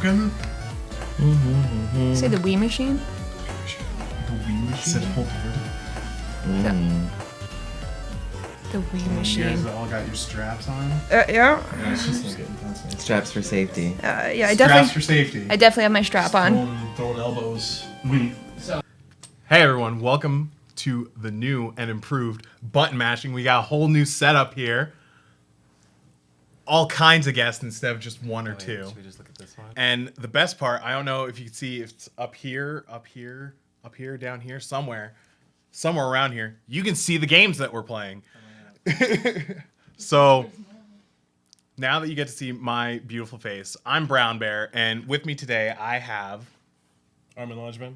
broken. Say the Wii machine? The Wii machine? Said hold on. The Wii You guys machine. all got your straps on? Yeah. Yeah, it's just like Straps for safety. Yeah, I straps for definitely, safety. I definitely have my strap on. Throwing elbows. Hey everyone, welcome to the new and improved button mashing. We got a whole new setup here. All kinds of guests instead of just one or two. Should we just look at this one? And the best part, I don't know if you can see if it's up here, down here, somewhere around here. You can see the games that we're playing. So now that you get to see my beautiful face, I'm Brown Bear, and with me today I have Armin Lodgeman.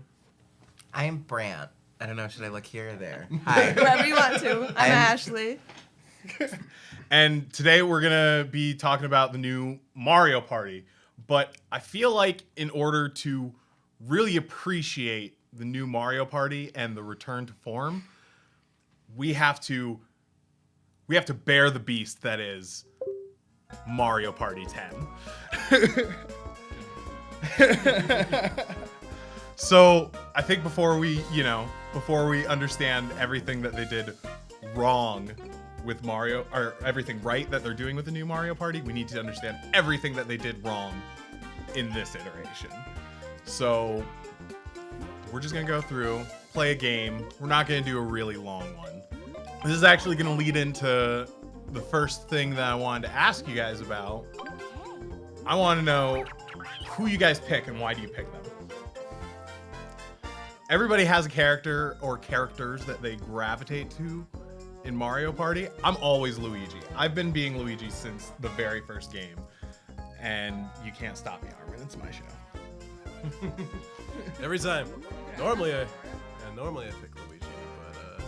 I am Brant. I don't know, should I look here or there? Hi. Whatever you want to. I'm Ashley. And today we're going to be talking about the new Mario Party. But I feel like in order to really appreciate the new Mario Party and the return to form, we have to bear the beast that is Mario Party 10. So I think before we understand everything that they did wrong with Mario, or everything right that they're doing with the new Mario Party, we need to understand everything that they did wrong in this iteration. So we're just gonna go through, play a game. We're not gonna do a really long one. This is actually gonna lead into the first thing that I wanted to ask you guys about. I want to know who you guys pick and why do you pick them? Everybody has a character or characters that they gravitate to in Mario Party. I'm always Luigi. I've been being Luigi since the very first game. And you can't stop me, Armin. It's my show. Every time. Normally I pick Luigi, but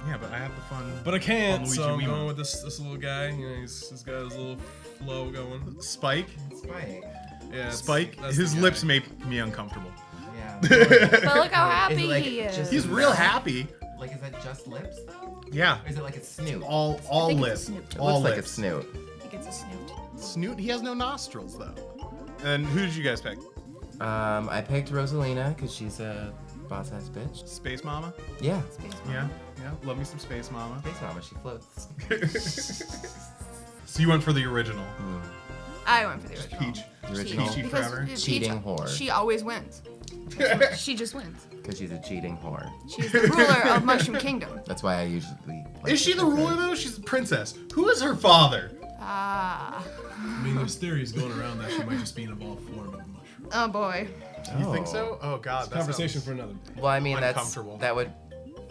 Yeah, but I have the fun. I can't. Luigi So I'm Wiimote. going with this little guy. You know, he's got his little flow going. Spike. Spike. Yeah, Spike. that's His the lips guy. make me uncomfortable. Yeah. But look how happy Is it like he is. just- He's real happy. Like, is that just lips though? Yeah. Or is it like a snoot? All I think it's a lips. snoot. It All looks like a lips. snoot. I think it's a snoot. Snoot. He has no nostrils though. And who did you guys pick? I picked Rosalina because she's a boss ass bitch. Space Mama. Yeah. Space Mama. Yeah. Love me some Space Mama. Space Mama, she floats. So you went for the original. I went for the original. Peach. The original. Peachy Because forever. Peach, Cheating whore. She always wins. She just wins. Because she's a cheating whore. She's the ruler of Mushroom Kingdom. That's why I usually. Like Is she to the pick her. ruler though? She's the princess. Who is her father? Ah. I mean, there's theories going around that she might just be in evolved form of a mushroom. Oh boy. You think Oh. so? Oh god, that Conversation sounds... for another day. Well, I mean, Uncomfortable. that would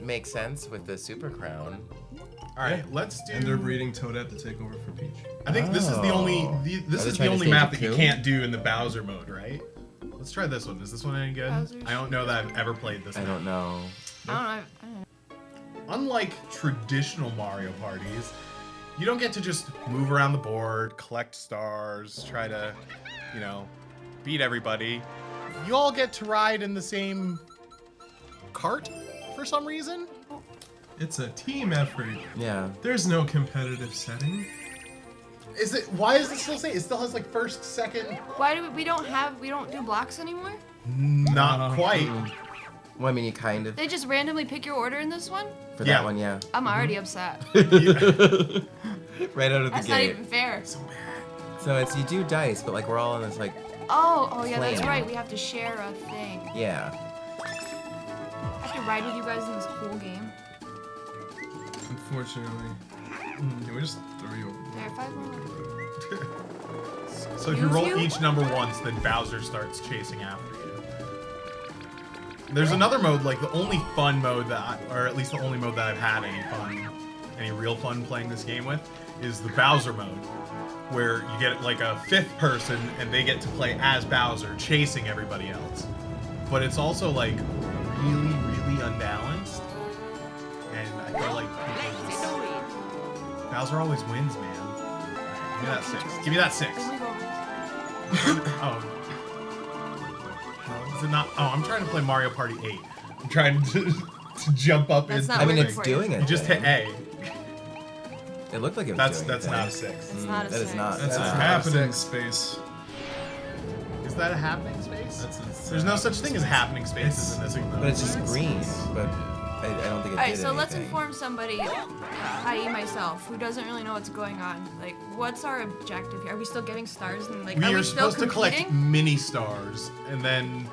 make sense with the Super Crown. All right, let's do. And they're breeding Toadette to take over for Peach. I think this is the only. Oh. This Are they is the trying to only stage map a that you coup? can't do in the Bowser mode, right? Let's try this one. Is this one any good? Bowser's- I don't know that I've ever played this. I map. don't know. I don't know. Unlike traditional Mario parties, you don't get to just move around the board, collect stars, try to, beat everybody. You all get to ride in the same cart for some reason. It's a team effort. Yeah. There's no competitive setting. Is it? Why does it still say? It still has like first, second. Why do we don't do blocks anymore? Not quite. Well, I mean, you kind of. They just randomly pick your order in this one? For Yeah. that one, yeah. I'm already upset. Right out of the That's not gate. even fair. So it's you do dice, but like we're all in this like Oh yeah, that's Flame. right. We have to share a thing. yeah. I have to ride with you guys in this whole game. Unfortunately. Can we just throw you over? There, 5 more. So if you roll Excuse you? each number once, then Bowser starts chasing after you. There's another mode, like the only fun mode or at least the only mode that I've had any real fun playing this game with, is the Bowser mode, where you get like a 5th person and they get to play as Bowser, chasing everybody else. But it's also like really, really unbalanced, and I feel like Bowser always wins, man. All right, give me that 6. Give me that 6. Then we go. Oh. Is it not? Oh, I'm trying to play Mario Party 8. I'm trying to jump up That's into not I mean, the it's for thing. doing it. You just hit A. It looked like it was That's doing not a 6. It's not a That is 6. not. That's That's a not happening six. space. Is Is that a happening space? That's There's no such thing as happening spaces in this one. But it's just green. But I don't think it Alright, did so let's anything. inform somebody, i.e. myself, who doesn't really know what's going on. Like, what's our objective here? Are we still getting stars? And like, We are are we still supposed to collect competing? mini stars, and then...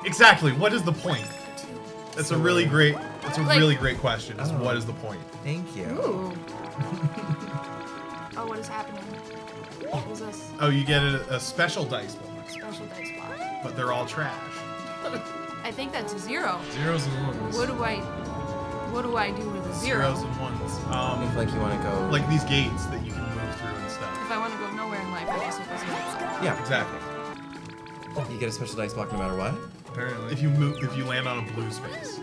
Exactly, what is the point? That's a really great... That's a Like- really great question, is Oh. what is the point? Thank you. Ooh. Oh, what is happening? What is this? Oh, you get a special dice block, Special dice block. but they're all trash. I think that's a 0. Zeros and ones. What do I do with a 0? Zeros and ones. I feel like you want to go. Like these gates that you can move through and stuff. If I want to go nowhere in life, I guess it doesn't matter. Yeah, Exactly. you get a special dice block no matter what. Apparently. If you land on a blue space.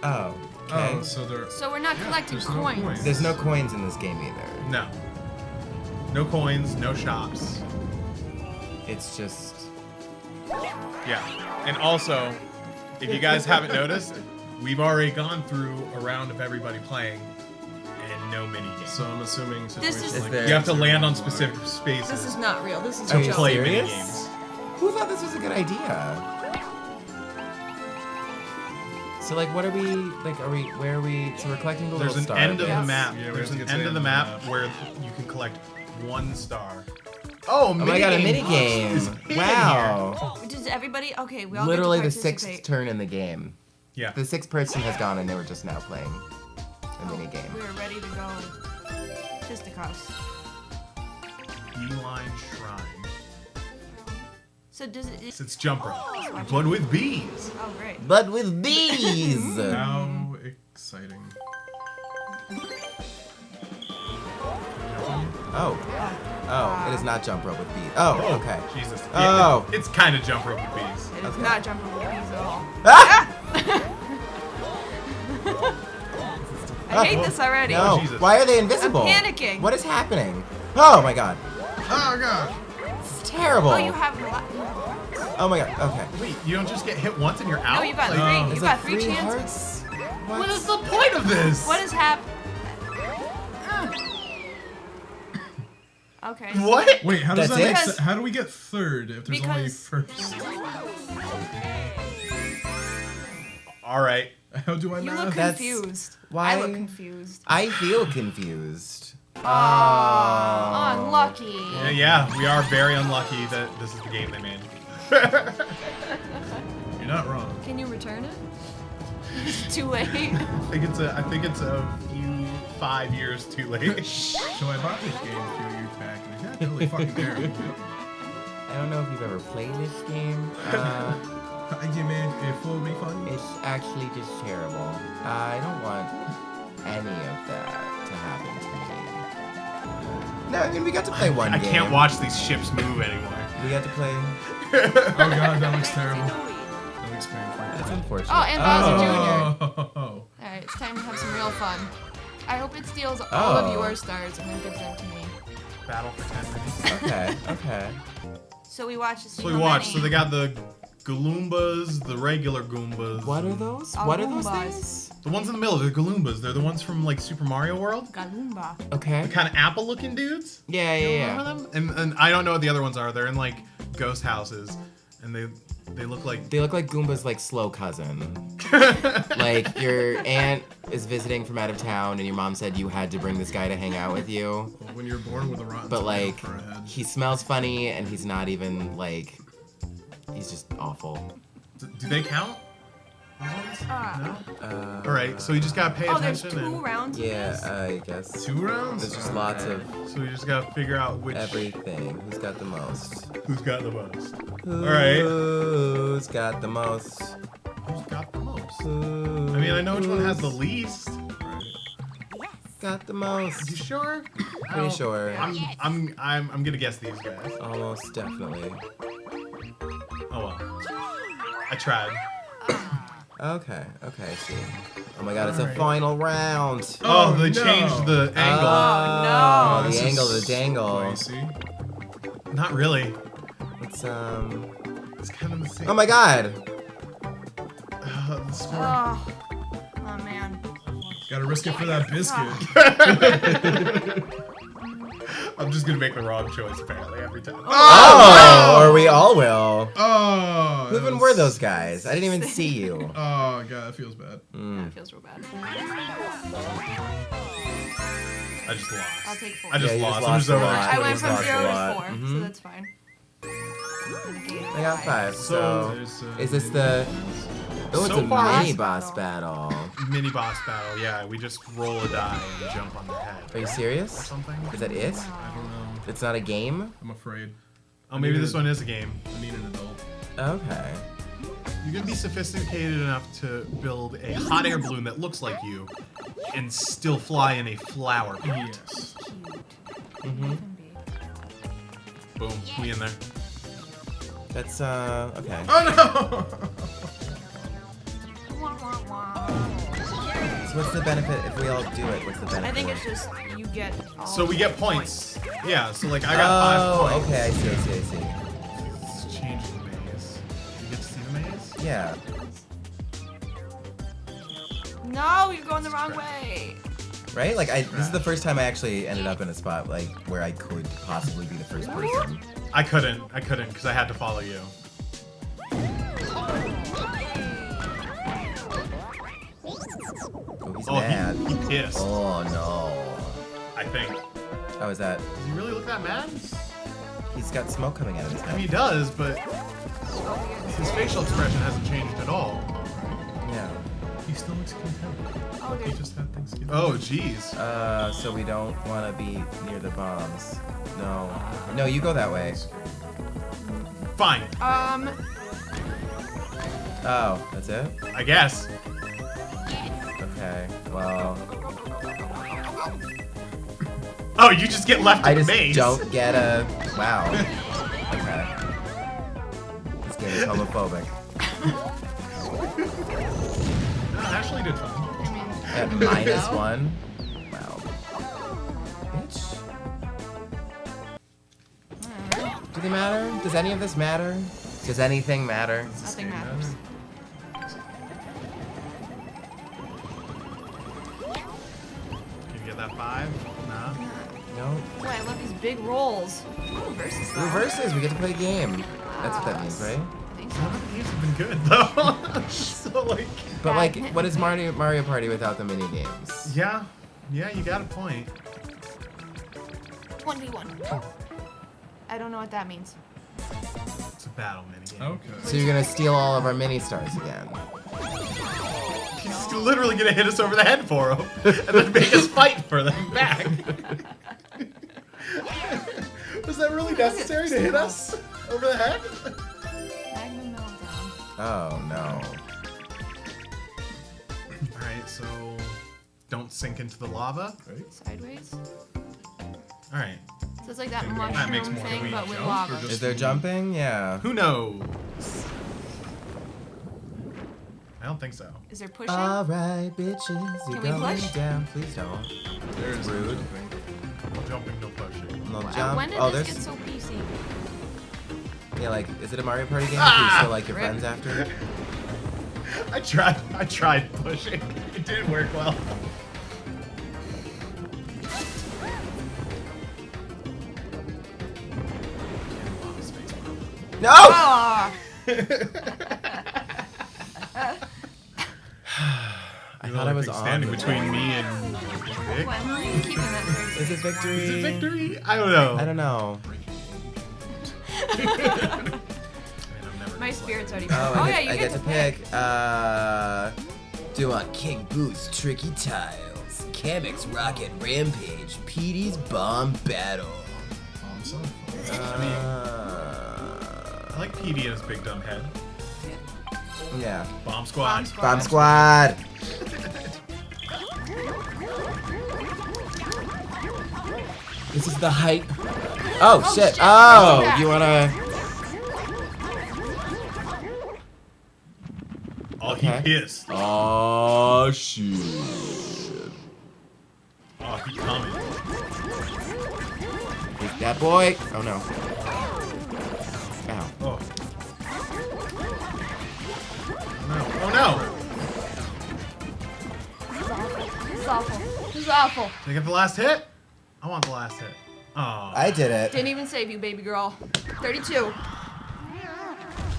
Oh. Okay. Oh, so they're. So we're not Yeah, collecting there's no coins. coins. There's no coins in this game either. No. No coins, no shops. It's just. Yeah. And also, if you guys haven't noticed, we've already gone through a round of everybody playing and no mini games. So I'm assuming situations is like there- You have to zero land on and one specific are- spaces This is not real. This is Are a you joke. play serious? mini games. Who thought this was a good idea? So like, what are we like? Where are we? So we're collecting the There's little an star. end of Yes. the map. Yeah, we There's have to an get to end the of the end map of the where you can collect one star. Oh, Oh my god, a mini game! is hidden Wow. Does everybody? Okay, we all Literally get the to sixth participate. turn in the game. here. Yeah. The sixth person has gone, and they were just now playing a mini game. We were ready to go. Fisticuffs. Beeline Shrine. So does it? It's jump rope, but with bees. Oh, great. But with bees. How exciting. Oh. Oh, it is not jump rope with bees. Oh, okay. Jesus. Oh. It's kind of jump rope with bees. It is Okay. not jumping with bees at all. Ah! I hate this already. No. Jesus. Why are they invisible? I'm panicking. What is happening? Oh my god. Oh god. It's terrible. Oh, you have a lot. Oh my god. Okay. Wait, you don't just get hit once and you're out? No, you got Like, three. no. You It's got like 3 three chances. hearts. What is the point of this? What is happening? Okay. What? Wait, how does That's that make it? sense? How do we get third if there's only Because- first? All right. How do I You math? look That's- confused. why- I look confused. I feel confused. Oh, unlucky. Yeah, we are very unlucky that this is the game they made. You're not wrong. Can you return it? It's too late. I think it's a few 5 years too late. So I bought this game a few years back and it's not really fucking terrible. I don't know if you've ever played this game. I give it a full refund. It's actually just terrible. I don't want any of that to happen to me. No, I mean, we got to play one I game. can't watch these ships move anymore. We got to play. Oh god, that looks terrible. That looks painful. That's unfortunate. Oh, and Bowser Jr. Oh. Alright, it's time to have some real fun. I hope it steals all Oh. of your stars and then gives them to me. Battle for 10 minutes. Okay, okay. So we watch this. So we watched. So they got the Galoombas, the regular Goombas. What are those? What are those Goombas. things? The ones in the middle, they're Galoombas. They're the ones from like Super Mario World. Galumba. Okay. Kind of apple-looking dudes. Yeah, You yeah, remember yeah. them? And I don't know what the other ones are. They're in like ghost houses, and they look like They look like Goomba's like slow cousin. Like your aunt is visiting from out of town, and your mom said you had to bring this guy to hang out with you. When you're born with a rotten But tomato like, for a head. he smells funny, and he's not even like. He's just awful. Do they count? Ah. No. All right, so you just gotta pay Oh, there's attention. 2 rounds of Yeah, this? I guess. 2 rounds? There's just lots of So you just gotta figure out which everything. Who's got the most? who's got the most. right. Who's got the most? Who's got the most? I Who's mean, I know which one has the least. got the most? You sure? Pretty sure. I'm gonna guess these guys. Almost definitely. Oh well. I tried. Okay, okay, I see. Oh my god, it's a Alright. final round. Oh, they no. changed the angle. Oh, no. the This angle, is the dangle. spicy. Not really. It's It's kind of the same. Oh my god. The score. Oh. Oh, man. Gotta risk it for that biscuit. I'm just gonna make the wrong choice apparently every time. Oh, or we all will. Oh. Who even were those guys? I didn't even see you. Oh god, that feels bad. That feels real bad. I just lost. I'll take 4. I just Yeah, you lost. just I'm lost just a over. lot. I went from lost a 0 lot. to 4, Mhm. so that's fine. I got 5. So, is this the? Oh, it's So a far- mini boss battle. Mini boss battle. Yeah, we just roll a die and jump on their head. Are you Or serious? something? Is that it? I don't know. It's not a game? I'm afraid. Oh, maybe this one is a game. I need an adult. Okay. You can be sophisticated enough to build a hot air balloon that looks like you, and still fly in a flower pot. Yes. Mhm. Boom, we in there. That's okay. Oh So what's the benefit if we all do it? What's the benefit? I think it's just you get. All So we get points. Yeah, so like I got 5 points. okay, I see. Let's change the maze. You get to see the maze? Yeah. No, you're going the wrong way. Right? Like this is the first time I actually ended up in a spot like where I could possibly be the first person. I couldn't, because I had to follow you. Oh, he's Oh, mad. he pissed, Oh no. I think. How is that? Does he really look that mad? He's got smoke coming out of his I mean, he head. does, but his facial expression hasn't changed at all. Yeah. He still looks content. Oh, He there's. just had Thanksgiving. Oh, jeez. So we don't want to be near the bombs. No. No, you go that way. Fine, Oh, that's it? I guess. Okay. Well, Oh, you just get left I in the just maze. don't get a. Wow. Okay. This game is homophobic. No, I actually did fine. At -1. Wow. Bitch. Do they matter? Does any of this matter? Does anything matter? Nothing matters. Can you get that 5? Nah. No. Boy, I love these big rolls. Versus though. Reverses. We get to play a game. That's what that means, right? I think so. These have been good though. So like, But like, what is Mario Party without the mini games? yeah, you got a point. 1v1. I don't know what that means. It's a battle minigame. Okay. So you're gonna steal all of our mini stars again? He's literally gonna hit us over the head for them, and then make us fight for them back. Was that really necessary to hit us over the head? Magnum meltdown. Oh no. All right, so don't sink into the lava. Right. Sideways. All right. So it's like that That makes mushroom more. thing, Do we but with jump lava. or just- Is there jumping? Yeah. Who knows? I don't think so. Is there pushing? Alright, bitches, you're Can we going push? down. Please don't. There's rude. No jumping, no pushing. No Wow, jump. when did Oh, this there's. get so PC? Yeah, like, is it a Mario Party game? Can you still like your Rip. friends after? I tried pushing. It didn't work well. No! Ah! I thought I was on. standing the between board. me and Vic. Why are you keeping that for Is it victory? Is it victory? I don't know. I don't know. Man, I'm never My gonna spirit's already. Oh, Oh, I yeah, get, you I get get to pick. Do on King Boo's Tricky Tiles, Kamek's Rocket Rampage, Petey's Bomb Battle. I like Petey and his big dumb head. Yeah. Bomb Squad. Bomb Squad. This is the hype. Oh, shit. shit. Oh, Yeah. you wanna? Oh, Okay. he pissed. Oh shit. Oh, he coming. Take that boy. Oh no. Ow. Oh. No. Oh no. This is awful. This is awful. Did I get the last hit? I want the last hit. Aw. I did it. Didn't even save you, baby girl. 32.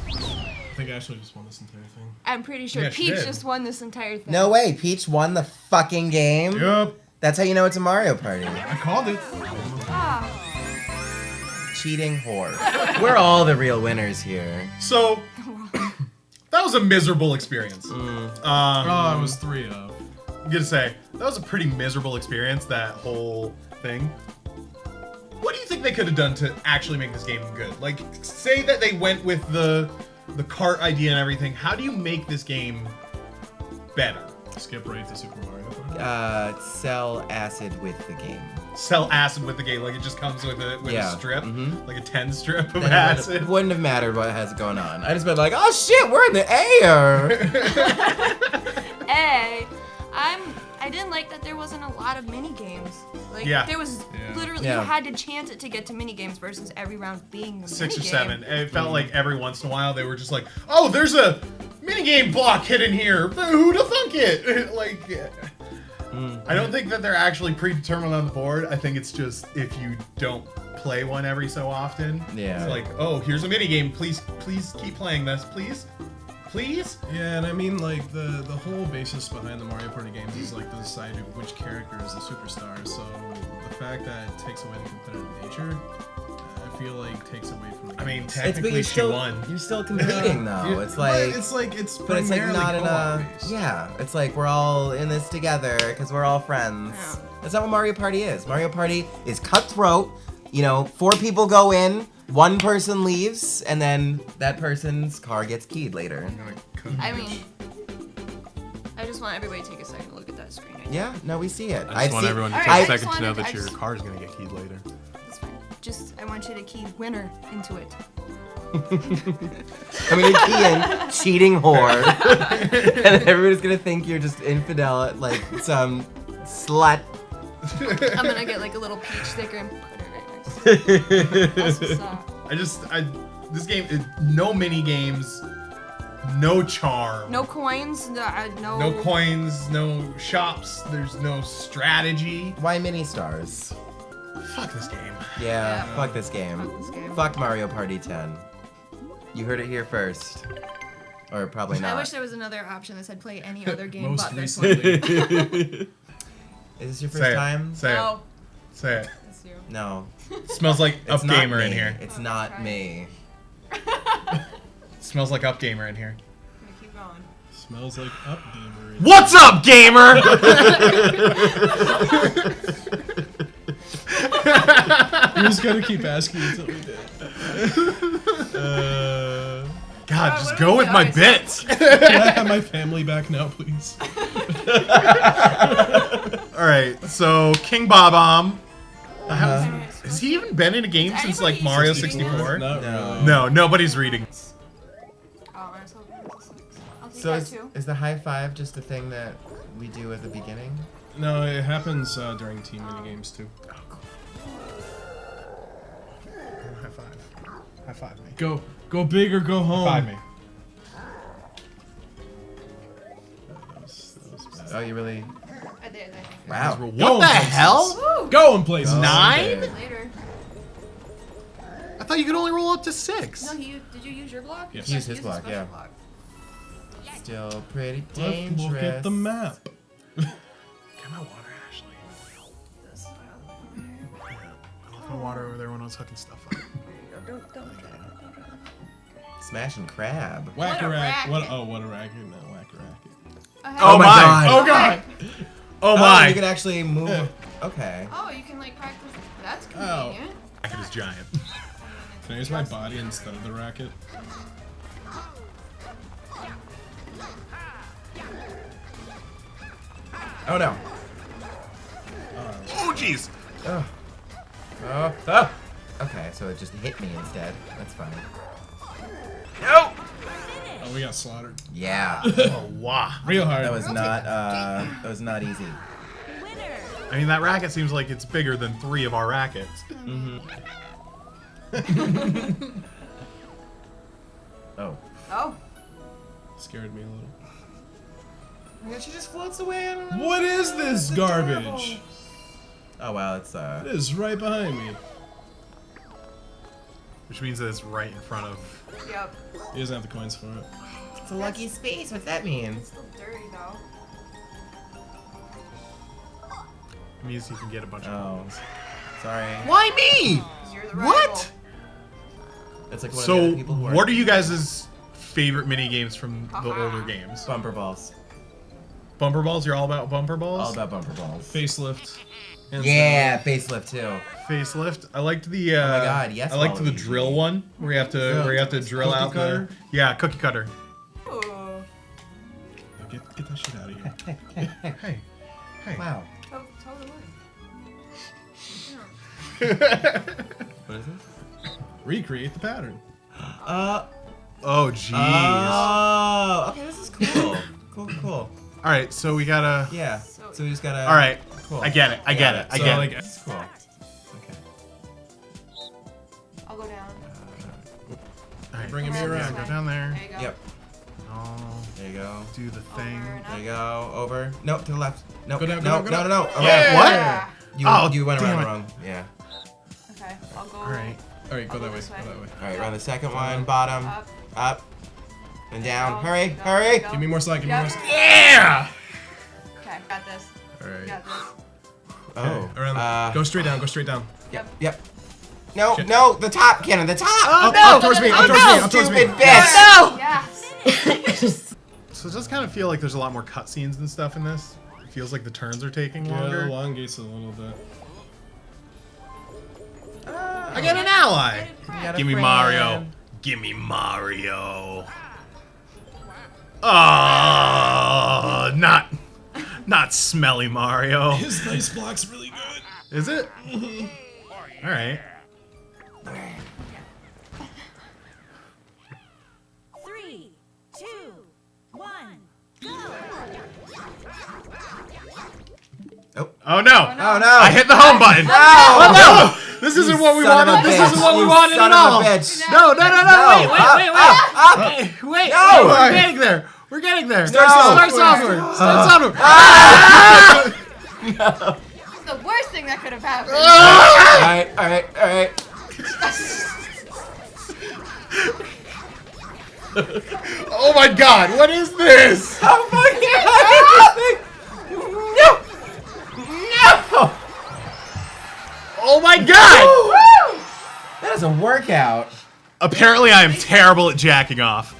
I think Ashley just won this entire thing. I'm pretty sure Yeah, she Peach did. just won this entire thing. No way, Peach won the fucking game. Yup. That's how you know it's a Mario Party. I called it. Ah, Cheating whore. We're all the real winners here. So, that was a miserable experience. Oh, it was 3 of. I'm gonna say, that was a pretty miserable experience, that whole thing. What do you think they could have done to actually make this game good? Like, say that they went with the cart idea and everything. How do you make this game better? Skip right to Super Mario Party. Sell acid with the game. Sell acid with the game, like it just comes with a Yeah. strip, Mhm. like a 10 strip of Then acid. it wouldn't have mattered what has going on. I just been like, oh shit, we're in the air. I didn't like that there wasn't a lot of mini games. Like Yeah. there was literally Yeah. you had to chance it to get to mini games versus every round being the 6 or minigame. 7. It felt like every once in a while they were just like, oh, there's a minigame block hidden here. Who'da thunk it? Like, I don't think that they're actually predetermined on the board. I think it's just if you don't play one every so often. Yeah. It's like, oh, here's a minigame. Please keep playing this. Please? Please? Yeah, and I mean, like, the whole basis behind the Mario Party games is, like, to decide which character is the superstar, so the fact that it takes away the competitive nature, I feel like takes away from the game. I mean, But technically you're she still, won. you're still competing though. It's like, But it's but it's like primarily not in a. co-op based. Yeah, it's like we're all in this together because we're all friends. Yeah. That's not what Mario Party is. Mario Party is cutthroat. You know, 4 people go in, 1 person leaves, and then that person's car gets keyed later. I mean, I just want everybody to take a second to look at that screen. Right now. Yeah, no, we see it. I just want everyone to Alright, take I a just second to know wanted- that I your just- car's gonna get keyed later. That's fine. Just I want you to key winner into it. I'm gonna key in cheating whore, and everybody's gonna think you're just infidel, like some slut. I'm gonna get like a little peach sticker and put it right next to it. That's what's up. This game, no mini games, no charm. No coins, no. No coins, no shops, there's no strategy. Why mini stars? Fuck this game. Yeah, Yeah. fuck this game. Fuck this game. Fuck Mario Party 10. You heard it here first. Or probably not. I wish there was another option that said play any other game Most but this one. recently. Is this your Say first it. time? Say No, it. Say it. it's you. No. Smells like It's Up not Gamer me. in here. It's not me. Smells like Up Gamer in here. I'm gonna keep going. Smells like Up Gamer. What's up, gamer? You just gotta keep asking until we did. God, Oh, just what go do we with my always bits. Can I have my family back now, please? All right, so King Bob-omb. Uh-huh. Has he even been in a game Is since like anybody- Mario 64? 64? Not No. really. No, nobody's reading. Oh, I'm so glad it's a 6. I'll take So that is, too. is the high five just a thing that we do at the beginning? No, it happens during team minigames too. High five. High five me. Go big or go home. High five me. That was bad. Oh, you really? Right there, there. Wow. What Go the places. hell? Woo! Going places. 9? Later. I thought you could only roll up to 6. No, did you use your block? Yes. He used You his used a block, special yeah. block. Still pretty Let's dangerous. look at the map. Get my water, Ashley. This. I left my water over there when I was hooking stuff up. Don't. Smashing crab. Whack a rack. racket. What a racket. No, whack a racket. Oh my my! God. Oh god! Oh Oh, my! you can actually move. Yeah. Okay. Oh, you can like practice. That's Oh. convenient. Racket is giant. Can I use my body instead of the racket? Oh no. Oh jeez! Oh. Oh. Oh. Okay, so it just hit me instead. That's fine. No. Oh, we got slaughtered. Yeah. Oh wow! Real hard. That was not easy. I mean, that racket seems like it's bigger than 3 of our rackets. Oh. Oh. Scared me a little. I guess she just floats away. I don't know. What is this garbage? Oh well, it's It is right behind me. Which means that it's right in front of. Yep. He doesn't have the coins for it. it's a lucky space. What's that mean? It's still dirty though. It means you can get a bunch of Oh, coins. sorry. Why me? 'Cause you're the rival. What? It's like one of the So, other people who what are you guys' favorite mini games from the Haha. older games? Bumper balls. Bumper balls? You're all about bumper balls? All about bumper balls. Facelift. hands Yeah, facelift too. Facelift. I liked the. Oh my God, yes, I liked the Waluigi. drill one where you have to drill Cookie out cutter? the. Yeah, cookie cutter. Ooh. down. Get that shit out of here. Hey, hey. Wow. Tell the What is this? Recreate the pattern. Uh. Oh, jeez. Oh. Okay, this is cool. Cool. All right, so we gotta. Yeah. So we just gotta. All right. Cool. I get it. I get it. I So, get like, it. It's cool. Okay. I'll go down. All right, bringing me so we around. gotta Go down there. There you go. Yep. Oh, There you go. do the thing. Over and There up. you go. Over. Nope. To the left. Nope. Go down, go no. down, go down. No. Okay. Yeah. Yeah. You, Oh, you went damn around it. wrong. Yeah. Okay, I'll go All right. All right, go I'll go that way. this Go way. that way. All right. Run the second one. Bottom. up. And down. Go, Hurry. go, Hurry. go. Give me more slack. Give me Yep. more slack. Yeah. Okay, got this. All right. Got this. Oh. Around. Go straight down. Go straight down. Yep. No. Shit. No. The top, Cannon. The top. Oh, Up, no. up towards me. Oh, Up towards no. me. Up towards me. Stupid bitch. No. Yes. So it does kind of feel like there's a lot more cutscenes and stuff in this. It feels like the turns are taking Yeah, longer. elongates a little bit. I get an ally. got a Give me friend. Mario. Give me Mario. Oh, not smelly Mario. His nice block's really good. Is it? All right. 3, 2, 1, go! Oh no! Oh no. I hit the home button. No. Oh no! This isn't what we son of a wanted. This bitch. isn't what we You wanted son at of a all. bitch. No! Wait! Up. Hey, wait! No. We're getting there. We're getting there. Start software. It's the worst thing that could have happened. All right. Oh my God! What is this? Oh my God. No. Oh my God! That is a workout. Apparently, I am terrible at jacking off.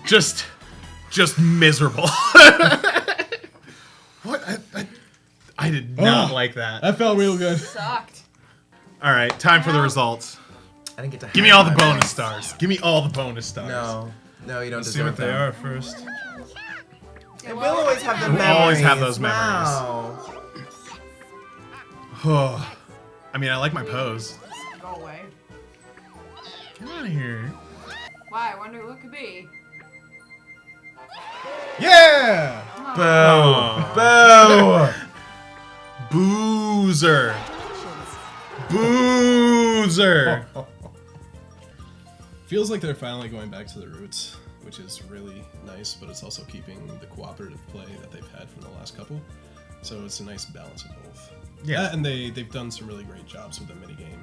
Just miserable. What? I did not Oh. like that. That felt real good. Sucked. All right, time for the results. I didn't get to. Give me all the bonus stars. Give me all the bonus stars. No, you don't Let's see deserve what they them. are first. And we'll always have the We'll memories. always have those memories. Wow. I mean, I like my pose. Go away. Get out of here. Why? I wonder what could be. Yeah! Oh. Boo. Boozer. Boozer. Feels like they're finally going back to the roots, which is really nice, but it's also keeping the cooperative play that they've had from the last couple. So it's a nice balance of both. Yeah. That, and they've done some really great jobs with the minigame.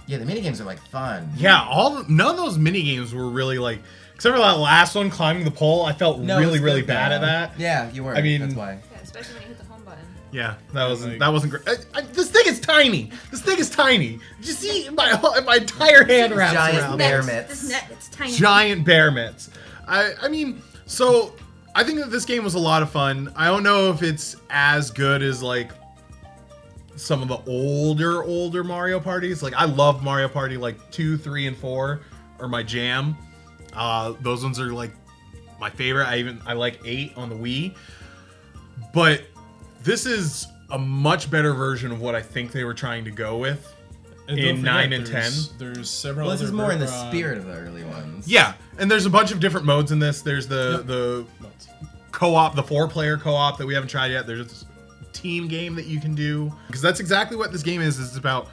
Yeah, the minigames are like fun. Yeah, none of those mini games were really like, except for that last one, climbing the pole. I felt No, really, it's really good, bad though. at that. Yeah, you were. I mean- that's why. Yeah, especially when you hit the home button. Yeah, like- that wasn't great. This thing is tiny. This thing is tiny. Did you see my entire hand wraps Giant around bear it. mitts. This net, it's tiny. Giant bear mitts. I mean, so I think that this game was a lot of fun. I don't know if it's as good as like some of the older Mario parties. Like I love Mario Party like 2, 3, and 4 are my jam. Those ones are like my favorite. I like 8 on the Wii. But this is a much better version of what I think they were trying to go with And in don't 9 forget, and 10. There's several Well, this other is more in the versions. spirit of the early ones. Yeah, and there's a bunch of different modes in this. There's the co-op, the 4-player co-op that we haven't tried yet. There's this team game that you can do, because that's exactly what this game is. It's about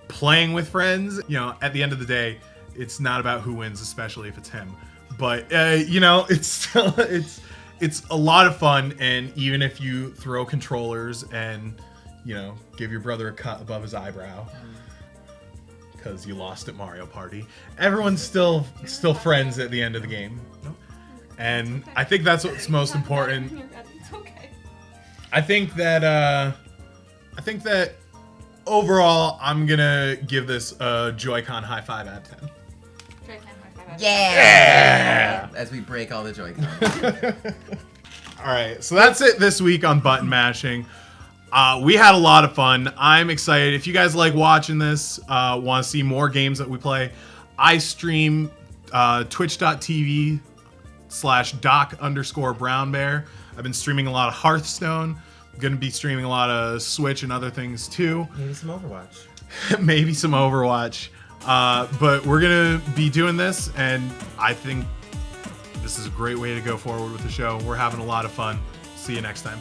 playing with friends. You know, at the end of the day, it's not about who wins, especially if it's him. But you know, it's still it's a lot of fun. And even if you throw controllers and give your brother a cut above his eyebrow because you lost at Mario Party. Everyone's still friends at the end of the game, and I think that's what's most important. It's okay. I think that overall, I'm gonna give this a Joy-Con high 5 out of 10. Yeah! As we break all the Joy-Cons. All right, so that's it this week on button mashing. We had a lot of fun. I'm excited. If you guys like watching this, want to see more games that we play, I stream twitch.tv/doc_brownbear. I've been streaming a lot of Hearthstone. I'm going to be streaming a lot of Switch and other things too. Maybe some Overwatch. Maybe some Overwatch. But we're going to be doing this, and I think this is a great way to go forward with the show. We're having a lot of fun. See you next time.